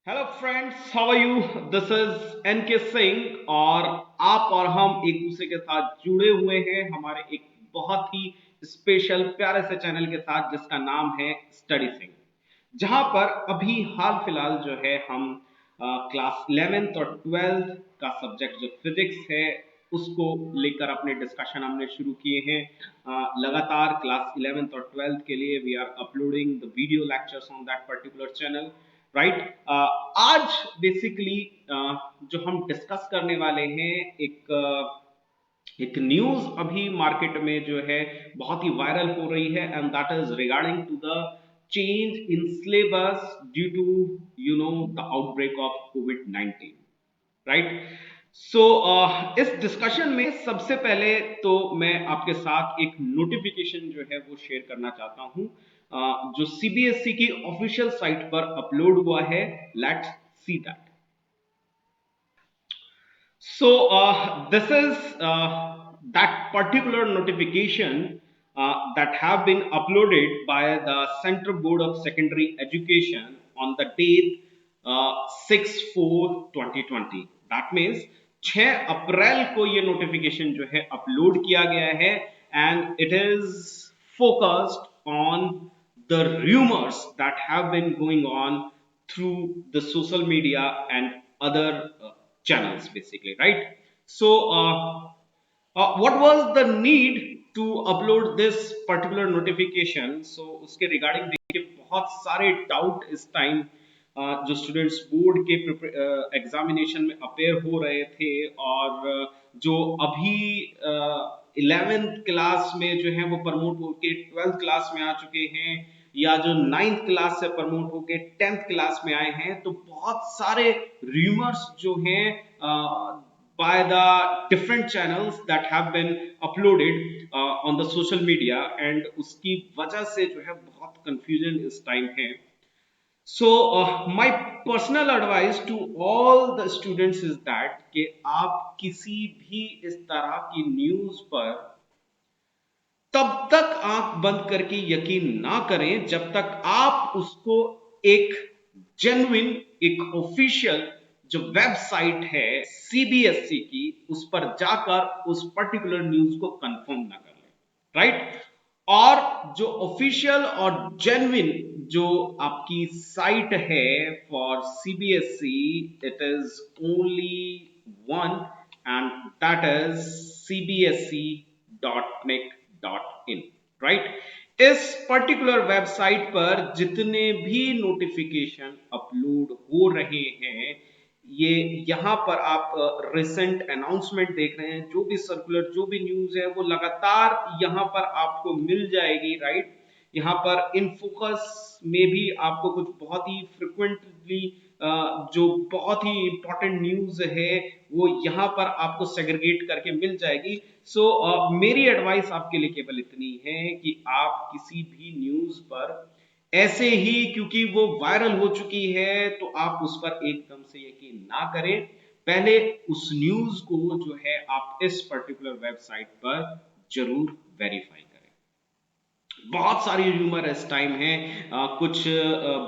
Hello friends, how are you? This is N K Singh और आप और हम एक दूसरे के साथ जुड़े हुए हैं हमारे एक बहुत ही स्पेशल प्यारे से चैनल के साथ जिसका नाम है स्टडी सिंह, जहां पर अभी हाल फिलहाल जो है हम क्लास 11th और 12th का सब्जेक्ट जो फिजिक्स है उसको लेकर अपने डिस्कशन हमने शुरू किए हैं। लगातार क्लास 11th और 12th के लिए we are uploading the video lectures on that particular channel, right. आज बेसिकली जो हम डिस्कस करने वाले हैं एक न्यूज अभी मार्केट में जो है बहुत ही वायरल हो रही है, and that is regarding to the change in syllabus due to the outbreak of Covid 19, right. So इस डिस्कशन में सबसे पहले तो मैं आपके साथ एक नोटिफिकेशन जो है वो शेयर करना चाहता हूं, जो सीबीएसई की ऑफिशियल साइट पर अपलोड हुआ है। Let's see that. So this is that particular notification that have been uploaded by the Central Board of Secondary Education on the date 6/4/2020। That means 6 अप्रैल को ये नोटिफिकेशन जो है अपलोड किया गया है, and it is focused on the rumors that have been going on through the social media and other channels, basically, right? So what was the need to upload this particular notification? So उसके regarding देखिए बहुत सारे doubt इस time जो students board के examination में appear हो रहे थे, और जो अभी 11th क्लास में जो है वो प्रमोट होके 12th क्लास में आ चुके हैं, या जो 9th क्लास से प्रमोट होके 10th क्लास में आए हैं, तो बहुत सारे रूमर्स जो हैं by the different channels that have been uploaded on the social media, and उसकी वजह से जो है बहुत confusion इस टाइम है। So my personal advice to all the students is that कि आप किसी भी इस तरह की न्यूज पर तब तक आंख बंद करके यकीन ना करें जब तक आप उसको एक जेन्युइन, एक ऑफिशियल जो वेबसाइट है सीबीएसई की, उस पर जाकर उस पर्टिकुलर न्यूज को कंफर्म ना कर लें, राइट। और जो ऑफिशियल और जेन्युइन जो आपकी साइट है for CBSE, it is only one, and that is cbse.nic.in, right. इस पर्टिकुलर वेबसाइट पर जितने भी नोटिफिकेशन अपलोड हो रहे हैं, ये यहां पर आप रिसेंट अनाउंसमेंट देख रहे हैं, जो भी सर्कुलर, जो भी न्यूज है वो लगातार यहां पर आपको मिल जाएगी, राइट। यहाँ पर इन फोकस में भी आपको कुछ बहुत ही फ्रिक्वेंटली जो बहुत ही इंपॉर्टेंट न्यूज है वो यहाँ पर आपको सेग्रीगेट करके मिल जाएगी। सो मेरी एडवाइस आपके लिए केवल इतनी है कि आप किसी भी न्यूज पर ऐसे ही क्योंकि वो वायरल हो चुकी है तो आप उस पर एकदम से यकीन ना करें। पहले उस न्यूज को जो है आप इस पर्टिकुलर वेबसाइट पर जरूर वेरीफाई करें। बहुत सारी र्यूमर इस टाइम है, कुछ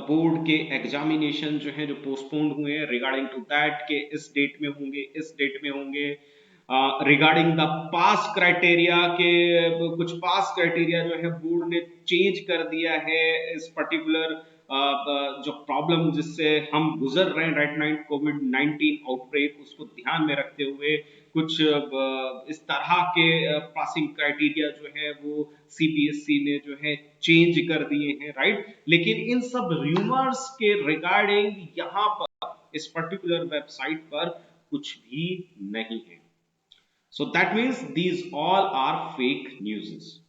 बोर्ड के एग्जामिनेशन जो है जो पोस्टपोन्ड हुए हैं रिगार्डिंग टू दैट के इस डेट में होंगे, इस डेट में होंगे। रिगार्डिंग द पास क्राइटेरिया के कुछ पास क्राइटेरिया जो है बोर्ड ने चेंज कर दिया है इस पर्टिकुलर जो प्रॉब्लम जिससे हम गुजर रहे हैं राइट नाइन, कोविड 19 आउटब्रेक, उसको ध्यान में रखते हुए कुछ इस तरह के पासिंग क्राइटेरिया जो है वो सीबीएसई ने जो है चेंज कर दिए हैं, राइट। लेकिन इन सब रूमर्स के रिगार्डिंग यहाँ पर इस पर्टिकुलर वेबसाइट पर कुछ भी नहीं है। So that means these all are fake news.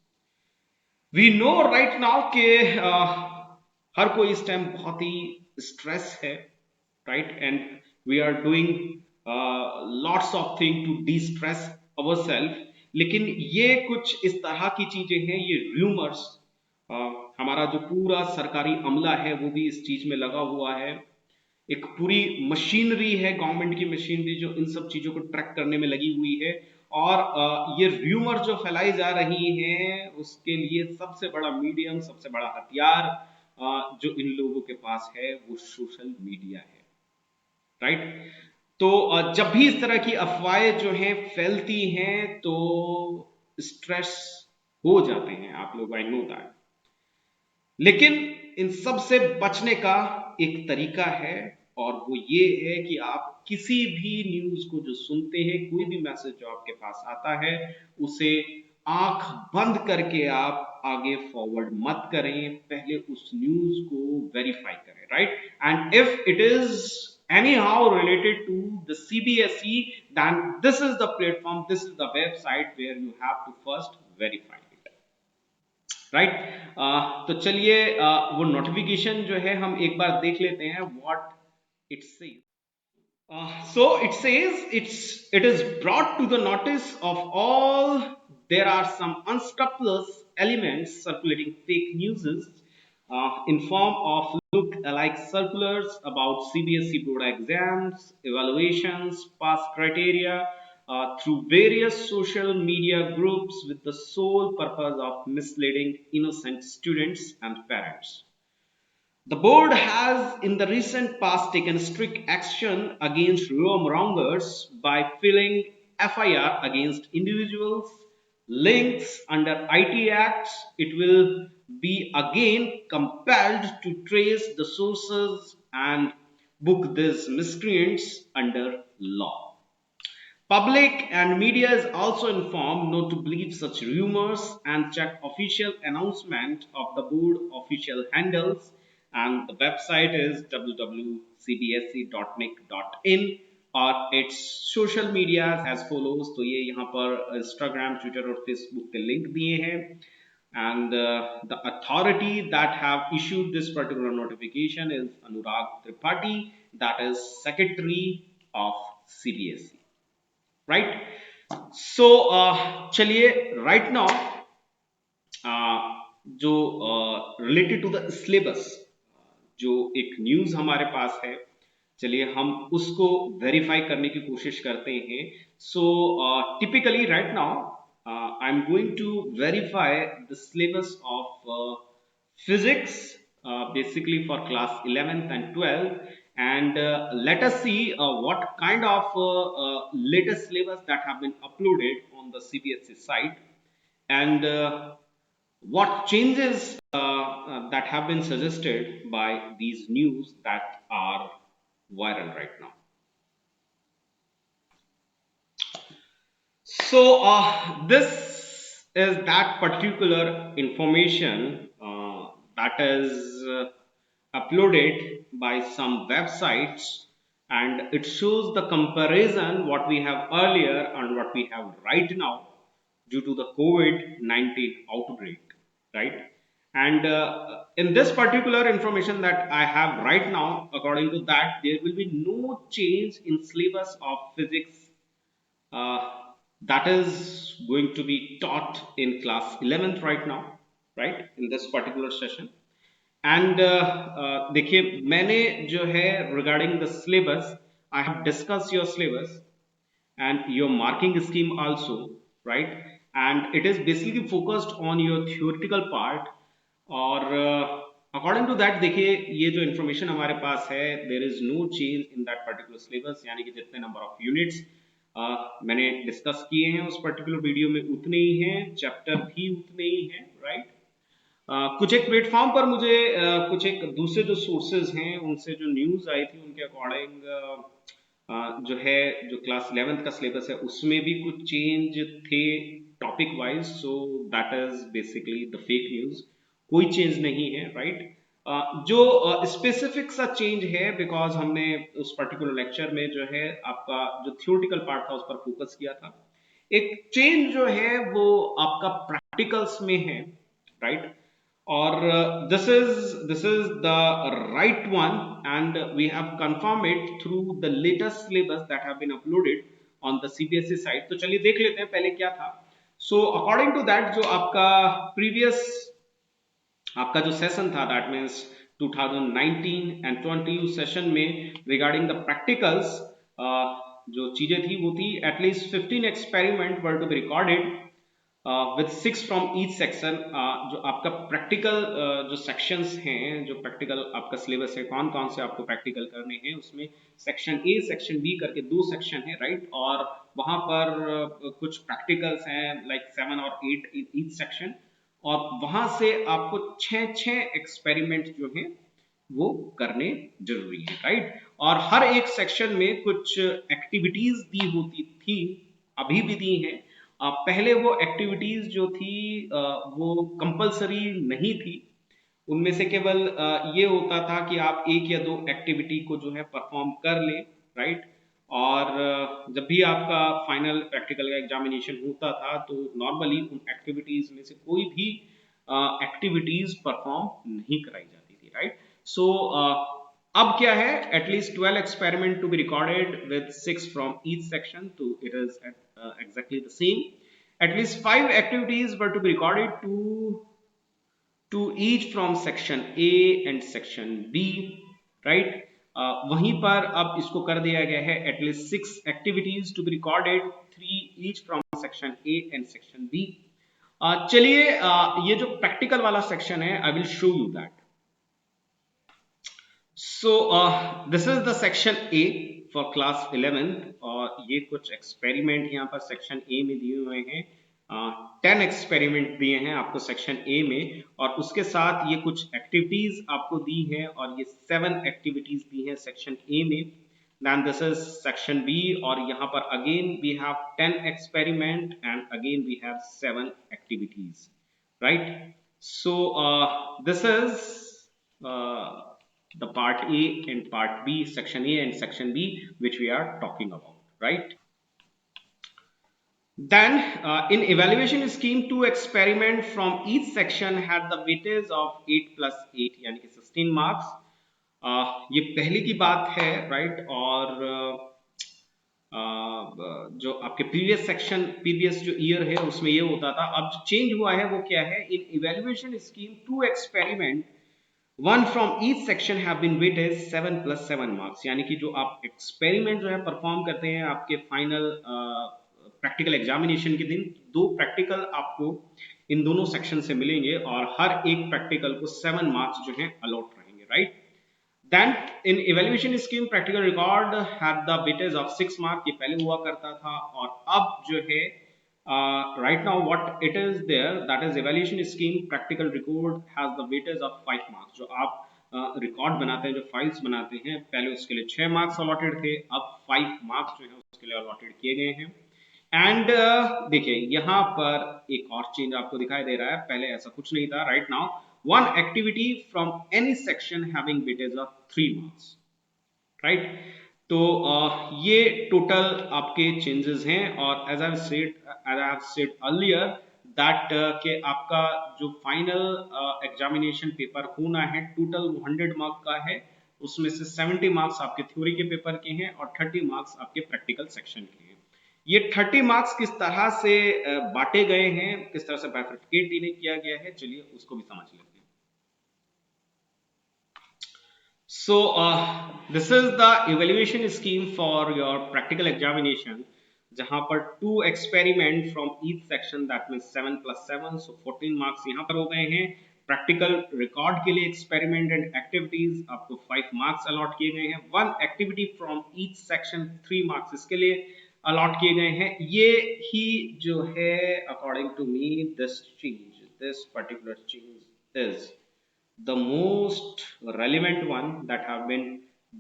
We know right now के हर कोई इस टाइम बहुत ही स्ट्रेस है, right, and we are doing lots of thing to destress our self. लेकिन ये कुछ इस तरह की चीजें हैं, ये रूमर्स, हमारा जो पूरा सरकारी अमला है वो भी इस चीज में लगा हुआ है। एक पूरी मशीनरी है, गवर्नमेंट की मशीनरी, जो इन सब चीजों को ट्रैक करने में लगी हुई है। और ये र्यूमर जो फैलाई जा रही हैं उसके लिए सबसे बड़ा मीडियम, सबसे बड़ा हथियार जो इन लोगों के पास है वो सोशल मीडिया है। राइट। तो जब भी इस तरह की अफवाहें जो हैं फैलती हैं तो स्ट्रेस हो जाते हैं आप लोग, आई नो दैट। लेकिन इन सब से बचने का एक तरीका है, और वो ये है कि आप किसी भी न्यूज को जो सुनते हैं, कोई भी मैसेज जो आपके पास आता है, उसे आंख बंद करके आप आगे फॉरवर्ड मत करें, पहले उस न्यूज को वेरीफाई करें, right. And if it is anyhow related to the CBSE, then this is the platform, this is the website where you have to first verify it, right. तो चलिए वो नोटिफिकेशन जो है हम एक बार देख लेते हैं what it says. So it says it is brought to the notice of all there are some unscrupulous elements circulating fake news in form of look-alike circulars about CBSE board exams, evaluations, pass criteria through various social media groups with the sole purpose of misleading innocent students and parents. The board has in the recent past taken strict action against wrongers by filing FIR against individuals, links under IT Acts. It will be again compelled to trace the sources and book these miscreants under law. Public and media is also informed not to believe such rumors and check official announcement of the board official handles, and the website is www.cbse.nic.in और its social media as follows। तो ये यहाँ पर Instagram, Twitter और Facebook के link दिए हैं। And the authority that have issued this particular notification is Anurag Tripathi, that is Secretary of CBSE, right. So चलिए राइट नाउ जो रिलेटेड टू द सिलेबस जो एक न्यूज हमारे पास है, चलिए हम उसको वेरीफाई करने की कोशिश करते हैं। So typically right now I am going to verify the syllabus of physics basically for class 11th and 12th, and let us see what kind of latest syllabus that have been uploaded on the CBSE site, and what changes that have been suggested by these news that are viral right now. So this is that particular information that is uploaded by some websites, and it shows the comparison what we have earlier and what we have right now due to the COVID-19 outbreak, right? And in this particular information that I have right now, according to that, there will be no change in syllabus of physics uh, that is going to be taught in class 11th right now, right, in this particular session. And देखिए मैंने जो है regarding the syllabus, I have discussed your syllabus and your marking scheme also, right, and it is basically focused on your theoretical part, और according to that देखिए ये जो information हमारे पास है, there is no change in that particular syllabus, यानी कि जितने नंबर ऑफ यूनिट्स मैंने डिस्कस किए हैं उस पर्टिकुलर वीडियो में उतने ही हैं, चैप्टर भी उतने ही हैं, राइट। कुछ एक प्लेटफॉर्म पर मुझे कुछ एक दूसरे जो सोर्सेज हैं उनसे जो न्यूज आई थी उनके अकॉर्डिंग जो है जो क्लास 11th का सिलेबस है उसमें भी कुछ चेंज थे topic wise, so that is basically the fake news, कोई चेंज नहीं है, राइट। जो स्पेसिफिक सा चेंज है बिकॉज हमने उस पर्टिकुलर लेक्चर में जो है आपका जो थियोरेटिकल पार्ट था उस पर फोकस किया था, एक चेंज जो है वो आपका प्रैक्टिकल्स में है, राइट। और this is the right one and we have confirmed it through the latest syllabus that have been uploaded on the CBSE site। तो चलिए देख लेते हैं पहले क्या था। So according to that जो आपका previous आपका जो सेशन था दैट मीन्स 2019 एंड 20 सेशन में रिगार्डिंग द प्रैक्टिकल्स जो चीजें थी वो थी at least 15 experiment were to be recorded with 6 from each section. जो आपका प्रैक्टिकल जो सेक्शंस हैं, जो प्रैक्टिकल आपका सिलेबस है, कौन कौन से आपको प्रैक्टिकल करने हैं, उसमें सेक्शन ए सेक्शन बी करके 2 सेक्शन है, राइट। और वहां पर कुछ प्रैक्टिकल्स हैं लाइक 7 और 8 ईच सेक्शन, और वहां से आपको 6 एक्सपेरिमेंट जो हैं वो करने जरूरी है, राइट। और हर एक सेक्शन में कुछ एक्टिविटीज दी होती थी, अभी भी दी हैं। पहले वो एक्टिविटीज जो थी वो कंपलसरी नहीं थी। उनमें से केवल ये होता था कि आप 1 या 2 एक्टिविटी को जो है परफॉर्म कर लें, राइट। और जब भी आपका फाइनल प्रैक्टिकल का एग्जामिनेशन होता था तो नॉर्मली उन एक्टिविटीज में से कोई भी एक्टिविटीज परफॉर्म नहीं कराई जाती थी, राइट। सो अब क्या है, at least 12 experiment to be recorded with 6 from each section, so it is exactly the same. At least 5 activities were to be recorded to each from section A and section B, right. वहीं पर अब इसको कर दिया गया है at least 6 activities to be recorded, 3 each from section A and section B. चलिए ये जो प्रैक्टिकल वाला सेक्शन है, I will show you that. So this is the section A for class 11th, और ये कुछ एक्सपेरिमेंट यहाँ पर सेक्शन A में दिए हुए हैं। 10 एक्सपेरिमेंट दिए हैं आपको सेक्शन A में, और उसके साथ ये कुछ एक्टिविटीज आपको दी हैं, और ये 7 एक्टिविटीज दी हैं सेक्शन A में। Then this is section B, और यहाँ पर again we have 10 experiment and again we have 7 activities, right? So this is the part A and part B, section A and section B, which we are talking about, right? Then in evaluation scheme, 2 experiment from each section had the weightage of 8 plus 8 यानी कि 16 marks. ये पहली की बात है, right. और जो आपके प्रीवियस जो ईयर है उसमें ये होता था। अब जो चेंज हुआ है वो क्या है, in evaluation scheme 2 experiment, 1 from each section have been weighted 7 plus 7 marks, यानी कि जो आप एक्सपेरिमेंट जो है परफॉर्म करते हैं आपके फाइनल प्रैक्टिकल एग्जामिनेशन के दिन, 2 प्रैक्टिकल आपको इन दोनों सेक्शन से मिलेंगे, और हर एक प्रैक्टिकल को 7 मार्क्स जो है अलॉट रहेंगे, right. Then in evaluation scheme practical record had the weightage of 6 mark, ये पहले हुआ करता था, और अब जो है right now what it is there, that is evaluation scheme practical record has the weightage of 5 marks। जो आप रिकॉर्ड बनाते हैं, जो फाइल्स बनाते हैं, पहले उसके लिए 6 मार्क्स अलॉटेड थे, अब 5 मार्क्स जो है उसके लिए अलॉटेड किए गए हैं। एंड देखिए यहाँ पर एक और चेंज आपको दिखाई दे रहा है, पहले ऐसा कुछ नहीं था। Right now 1 activity from any section having weightage of 3 marks, right? तो ये टोटल आपके चेंजेस हैं, और as I have said earlier that के आपका जो फाइनल एग्जामिनेशन पेपर होना है टोटल 100 मार्क का है, उसमें से 70 मार्क्स आपके थ्योरी के पेपर के हैं और 30 मार्क्स आपके प्रैक्टिकल सेक्शन के हैं। ये 30 मार्क्स किस तरह से बांटे गए हैं, किस तरह से बाइफरकेट इन्हें किया गया है, चलिए उसको भी समझ लेते हैं। So this is the evaluation scheme for your practical examination, जहां पर 2 experiment from each section, that means 7 plus 7, so 14 marks यहाँ पर हो गए हैं। प्रैक्टिकल रिकॉर्ड के लिए एक्सपेरिमेंट एंड एक्टिविटीज आपको 5 मार्क्स अलॉट किए गए हैं। 1 activity from each section 3 marks इसके लिए अलॉट किए गए हैं। ये ही जो है according to me this particular change is the most relevant one that have been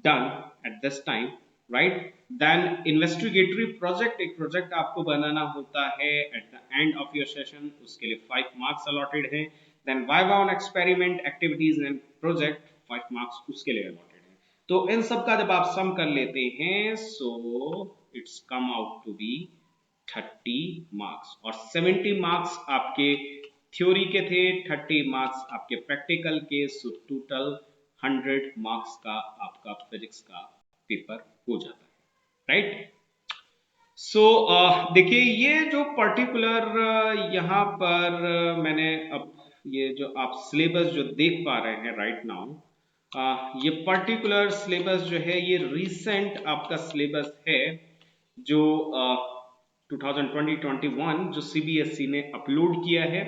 done at this time, right? Then investigatory project, एक प्रोजेक्ट आपको बनाना होता है at the end of your session, उसके लिए 5 marks allotted हैं। then viva on experiment activities and project 5 marks उसके लिए allotted हैं। तो इन सब का जब आप सम कर लेते हैं, so it's come out to be 30 marks, और 70 मार्क्स आपके थ्योरी के थे, 30 मार्क्स आपके प्रैक्टिकल के, सो टोटल 100 मार्क्स का आपका फिजिक्स का पेपर हो जाता है, राइट। सो देखिए ये जो पर्टिकुलर यहाँ पर मैंने अब ये जो आप सिलेबस जो देख पा रहे हैं राइट नाउ, ये पर्टिकुलर सिलेबस जो है ये रिसेंट आपका सिलेबस है, जो 2020-21 जो सीबीएसई ने अपलोड किया है,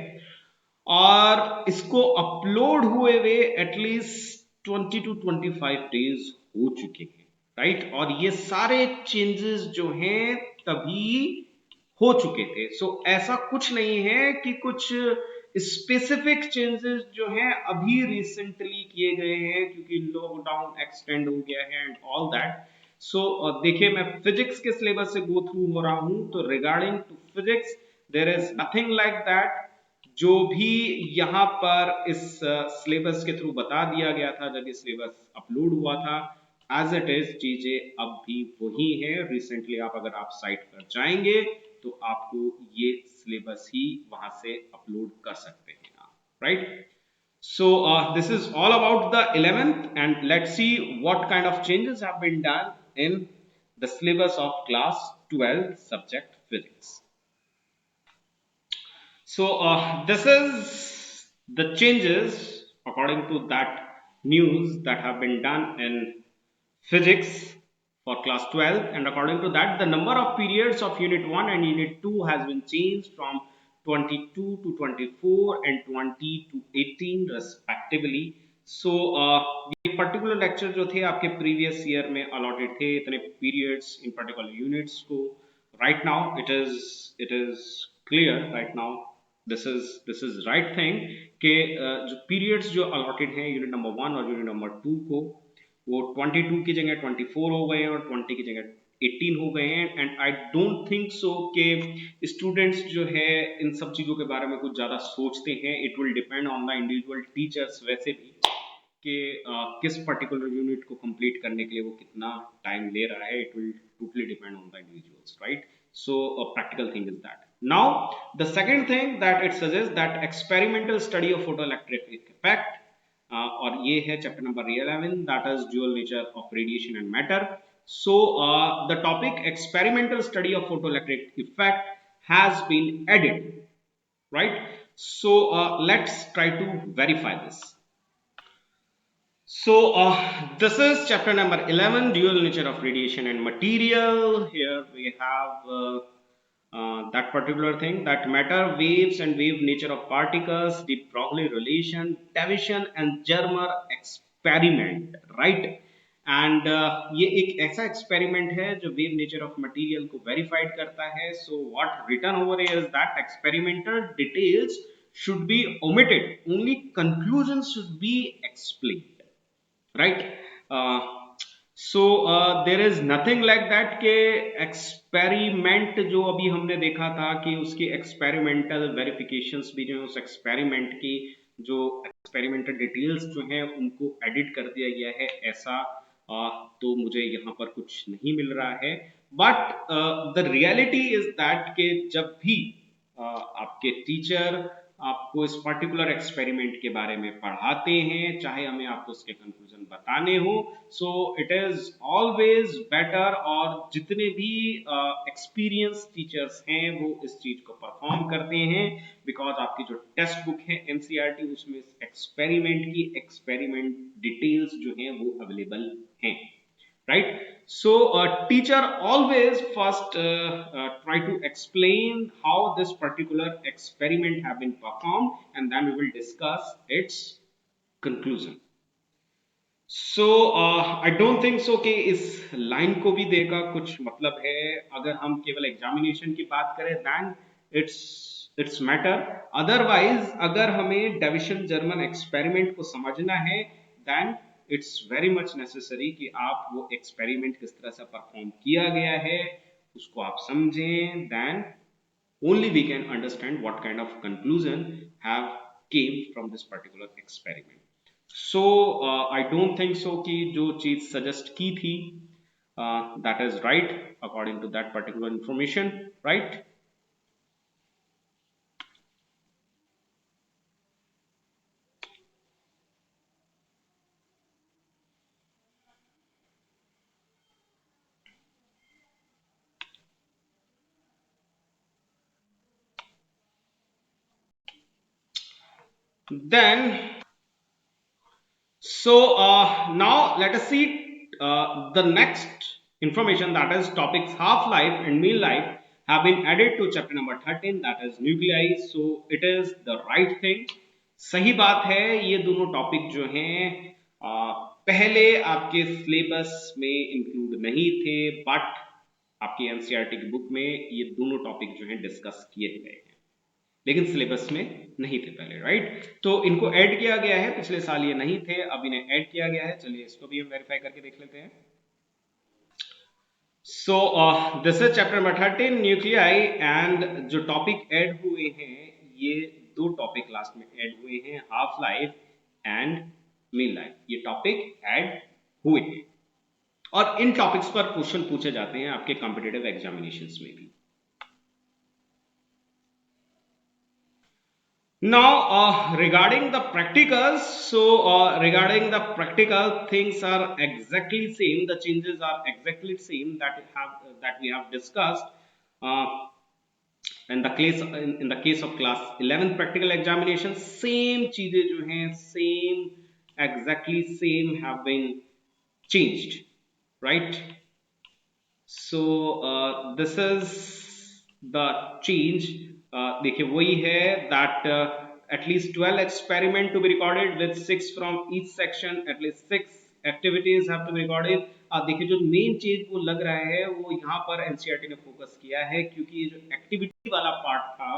और इसको अपलोड हुए हुए एटलीस्ट 20 to 25 डेज हो चुके हैं, राइट। और ये सारे चेंजेस जो हैं तभी हो चुके थे। सो ऐसा कुछ नहीं है कि कुछ स्पेसिफिक चेंजेस जो हैं अभी रिसेंटली किए गए हैं क्योंकि लॉकडाउन एक्सटेंड हो गया है एंड ऑल दैट। सो देखिए, मैं फिजिक्स के सिलेबस से गो थ्रू हो रहा हूं, तो regarding to physics there is nothing like that. जो भी यहाँ पर इस सिलेबस के थ्रू बता दिया गया था जब ये सिलेबस अपलोड हुआ था, एज इट इज चीजें अब भी वही है। रिसेंटली आप अगर आप साइट पर जाएंगे तो आपको ये सिलेबस ही वहां से अपलोड कर सकते हैं आप, right. So this is all about the 11th, and let's see what kind of changes have been done in the syllabus of class 12 subject physics. So this is the changes according to that news that have been done in physics for class 12, and according to that the number of periods of unit 1 and unit 2 has been changed from 22 to 24 and 20 to 18 respectively. So ये particular lecture जो थे आपके previous year में allotted थे इतने periods in particular units को, right now it is clear right now, this is right thing कि जो periods जो allotted हैं unit number 1 और unit number 2 को, वो 22 की जगह 24 हो गए हैं और 20 की जगह 18 हो गए हैं। And I don't think so कि स्टूडेंट्स जो है इन सब चीज़ों के बारे में कुछ ज़्यादा सोचते हैं। It will depend on the individual teachers वैसे भी कि किस पर्टिकुलर यूनिट को कंप्लीट करने के लिए वो कितना टाइम ले रहा है। It will totally depend on the individuals, right. So practical thing is that. Now the second thing that it suggests that experimental study of photoelectric effect, और ये है chapter number 11, that is dual nature of radiation and matter. So the topic experimental study of photoelectric effect has been added, right? So let's try to verify this. So this is chapter number 11, dual nature of radiation and material. Here we have that particular thing, that matter, waves and wave nature of particles, the Broglie relation, Davison and Germer experiment, right? And ये एक ऐसा experiment है जो wave nature of material को verified करता है। So what written over is that experimental details should be omitted, only conclusions should be explained, right? There is nothing like that के experiment जो अभी हमने देखा था कि उसकी एक्सपेरिमेंटल वेरिफिकेशंस भी जो है उस एक्सपेरिमेंट की जो एक्सपेरिमेंटल डिटेल्स जो हैं उनको एडिट कर दिया गया है, ऐसा तो मुझे यहाँ पर कुछ नहीं मिल रहा है। But the reality is that के जब भी आपके टीचर आपको इस पर्टिकुलर एक्सपेरिमेंट के बारे में पढ़ाते हैं, चाहे हमें आपको उसके कंक्लूजन बताने हो, so it is always better, और जितने भी एक्सपीरियंस टीचर्स हैं वो इस चीज को परफॉर्म करते हैं, बिकॉज आपकी जो टेक्स्ट बुक है एनसीईआरटी उसमें एक्सपेरिमेंट की एक्सपेरिमेंट डिटेल्स जो हैं वो अवेलेबल हैं, right? So teacher always first try to explain how this particular experiment have been performed, and then we will discuss its conclusion. So I don't think so कि इस line को भी देगा कुछ मतलब है। अगर हम केवल एग्जामिनेशन की बात करें then it's matter, otherwise अगर हमें डेविसन जर्मन एक्सपेरिमेंट को समझना है then it's very much necessary कि आप वो एक्सपेरिमेंट किस तरह से परफॉर्म किया गया है उसको आप समझें, then only we can understand what kind of conclusion have came from this particular experiment. So I don't think so कि जो चीज सजेस्ट की थी that is right according to that particular information, right. Then, so now let us see the next information, that is topics half life and mean life. have been added to chapter number 13, that is nuclei. So it is the right thing. सही बात है, ये दोनों topic जो हैं पहले आपके syllabus में इंक्लूड नहीं थे, बट आपकी एनसीईआरटी की बुक में ये दोनों टॉपिक जो हैं डिस्कस किए गए हैं, लेकिन सिलेबस में नहीं थे पहले, राइट? तो इनको ऐड किया गया है, पिछले साल ये नहीं थे, अब इन्हें ऐड किया गया है। चलिए इसको भी हम वेरीफाई करके देख लेते हैं। So this is chapter number 13 nuclei, and जो टॉपिक ऐड हुए हैं ये दो टॉपिक लास्ट में ऐड हुए हैं, half life and mean life, ये टॉपिक ऐड हुए हैं और इन टॉपिक्स पर क्वेश्चन पूछे जाते हैं आपके कॉम्पिटिटिव एग्जामिनेशंस में भी। Now, regarding the practicals, so regarding the practical things are exactly same. The changes are exactly same that we have discussed in the case of class 11 practical examination. Same चीजें जो हैं same exactly same have been changed, right? So this is the change. देखिए वही है that at least 12 experiment to be recorded with 6 from each section, at least 6 activities have to be recorded. देखिए जो main चीज वो लग रहा है वो यहाँ पर एनसीईआरटी ने फोकस किया है, क्योंकि ये जो एक्टिविटी वाला पार्ट था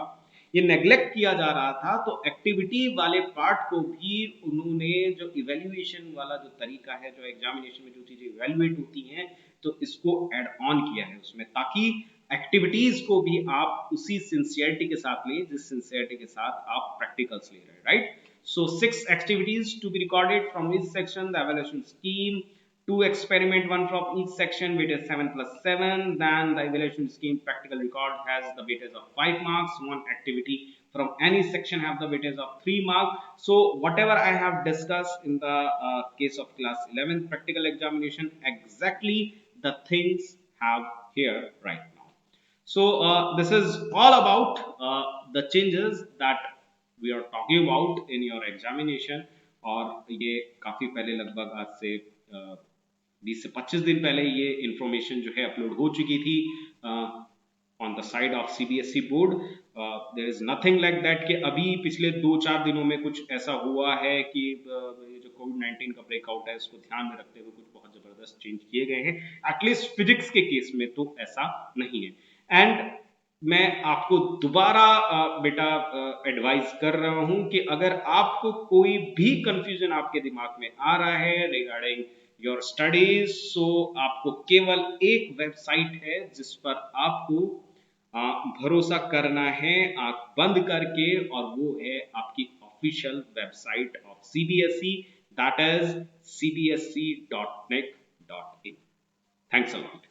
ये नेग्लेक्ट किया जा रहा था, तो एक्टिविटी वाले पार्ट को भी उन्होंने जो इवेल्युएशन वाला जो तरीका है, जो एग्जामिनेशन में जो चीजें इवेल्युएट होती हैं, तो इसको ऐड ऑन किया है उसमें, ताकि एक्टिविटीज को भी आप उसी सिंसियरिटी के साथ लें जिस सिंसियरिटी के साथ आप प्रैक्टिकल्स ले रहे हैं, right? So 6 activities to be recorded from each section, the evaluation scheme, 2 experiment, 1 from each section, weightage 7 plus 7. Then the evaluation scheme practical record has the weightage of 5 marks. 1 activity from any section have the weightage of 3 marks. So whatever I have discussed in the case of class 11 practical examination, exactly the things have here right now. So this is all about the changes that we are talking about in your examination. और ये काफी पहले, लगभग आज से 20 से 25 दिन पहले ये इंफॉर्मेशन जो है अपलोड हो चुकी थी on the side of CBSE board. There is nothing like that कि अभी पिछले 2-4 दिनों में कुछ ऐसा हुआ है कि जो कोविड-19 का ब्रेकआउट है उसको ध्यान में रखते हुए कुछ बहुत जबरदस्त चेंज किए गए हैं। एटलीस्ट फिजिक्स के केस में तो ऐसा नहीं है। एंड मैं आपको दोबारा बेटा एडवाइस कर रहा हूं कि अगर आपको कोई भी कंफ्यूजन आपके दिमाग में आ रहा है रिगार्डिंग योर स्टडीज, सो आपको केवल एक वेबसाइट है जिस पर आपको भरोसा करना है आंख बंद करके, और वो है आपकी official website of CBSE, that is cbse.nic.in। Thanks a lot.